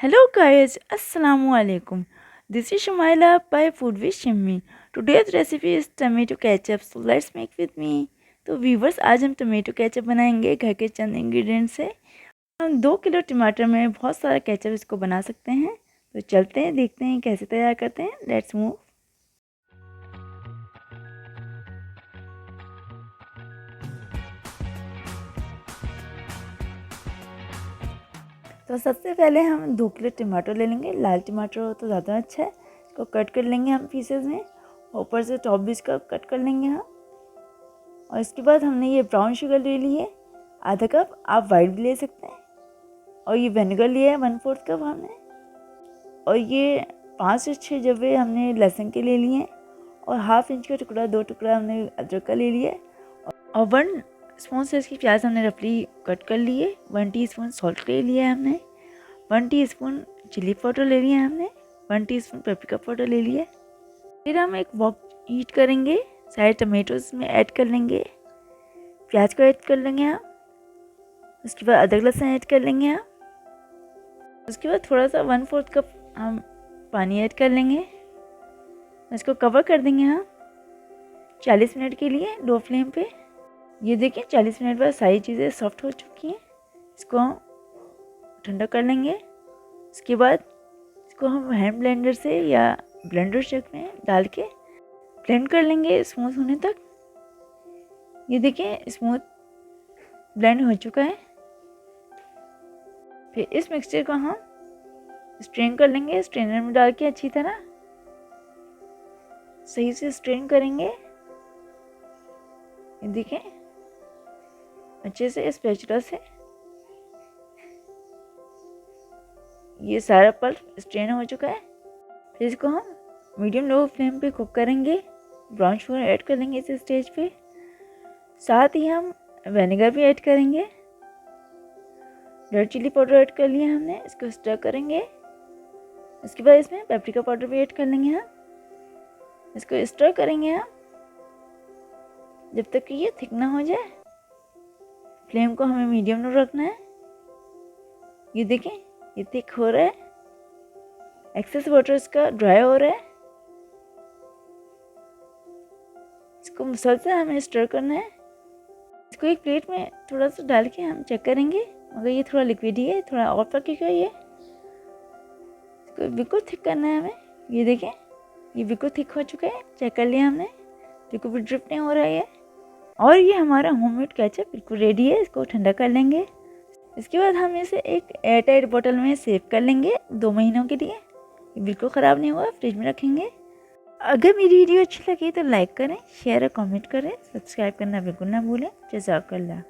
Hello guys, Assalamu alaikum. This is Shumaila by Food with Shimmy. Today's recipe is tomato ketchup. So let's make with me. तो viewers आज हम tomato ketchup बनाएंगे घर के चंद ingredient से। हम 2 kilo टमाटर में बहुत सारा केचप इसको बना सकते हैं। तो चलते हैं देखते हैं कैसे तैयार करते हैं। Let's move. तो सबसे पहले हम 2 किलो टमाटर ले लेंगे। लाल टमाटर हो तो ज़्यादा अच्छा है। इसको कट कर लेंगे हम पीसेस में। ऊपर से टॉप भी इसका कट कर लेंगे हम। और इसके बाद हमने ये ब्राउन शुगर ले ली है आधा कप, आप वाइट भी ले सकते हैं। और ये विनेगर लिया है 1/4 कप हमने। और ये 5 से 6 जवे हमने लहसुन के ले लिए हैं। और हाफ इंच का टुकड़ा 2 टुकड़ा हमने अदरक का ले लिया है। और 1 स्पून साइज की प्याज हमने रफली कट कर ली है। 1 टीस्पून सॉल्ट ले लिया है हमने। 1 टीस्पून चिली पाउडर ले लिया है हमने। 1 टीस्पून पेपरिका पाउडर ले लिया है। फिर हम एक वॉक हीट करेंगे, सारे टमेटोज में ऐड कर लेंगे, प्याज को ऐड कर लेंगे हम। उसके बाद अदरक लहसुन ऐड कर लेंगे हम। उसके बाद थोड़ा सा 1/4 कप हम पानी ऐड कर लेंगे। इसको कवर कर देंगे हम 40 मिनट के लिए लो फ्लेम पे। ये देखिए 40 मिनट बाद सारी चीज़ें सॉफ्ट हो चुकी हैं। इसको हम ठंडा कर लेंगे। इसके बाद इसको हम हैंड ब्लेंडर से या ब्लेंडर जग में डाल के ब्लेंड कर लेंगे स्मूथ होने तक। ये देखिए स्मूथ ब्लेंड हो चुका है। फिर इस मिक्सचर को हम स्ट्रेन कर लेंगे, स्ट्रेनर में डाल के अच्छी तरह सही से स्ट्रेन करेंगे। ये देखिए अच्छे से स्पैचुला से ये सारा पल्प स्ट्रेन हो चुका है। फिर इसको हम मीडियम लो फ्लेम पे कुक करेंगे। ब्राउन शुगर ऐड कर लेंगे इस स्टेज पे। साथ ही हम विनेगर भी ऐड करेंगे। रेड चिली पाउडर ऐड कर लिया हमने, इसको स्टर करेंगे। उसके बाद इसमें पेपरिका पाउडर भी ऐड कर लेंगे हम। इसको स्टर करेंगे हम जब तक कि ये थिक ना हो जाए। फ्लेम को हमें मीडियम लो रखना है। ये देखें ये थिक हो रहा है, एक्सेस वाटर इसका ड्राई हो रहा है। इसको मुसलसल हमें स्टर करना है। इसको एक प्लेट में थोड़ा सा डाल के हम चेक करेंगे, मगर ये थोड़ा लिक्विड ही है, थोड़ा और पकेगा ये। इसको बिल्कुल थिक करना है हमें। ये देखें ये बिल्कुल थिक हो चुका है, चेक कर लिया हमने, बिल्कुल भी ड्रिप नहीं हो रहा है। और ये हमारा होममेड केचप बिल्कुल रेडी है। इसको ठंडा कर लेंगे। इसके बाद हम इसे एक एयरटाइट बोतल में सेव कर लेंगे 2 महीनों के लिए। ये बिल्कुल ख़राब नहीं होगा, फ्रिज में रखेंगे। अगर मेरी वीडियो अच्छी लगी तो लाइक करें, शेयर और कमेंट करें, सब्सक्राइब करना बिल्कुल ना भूलें। जज़ाकल्लाह।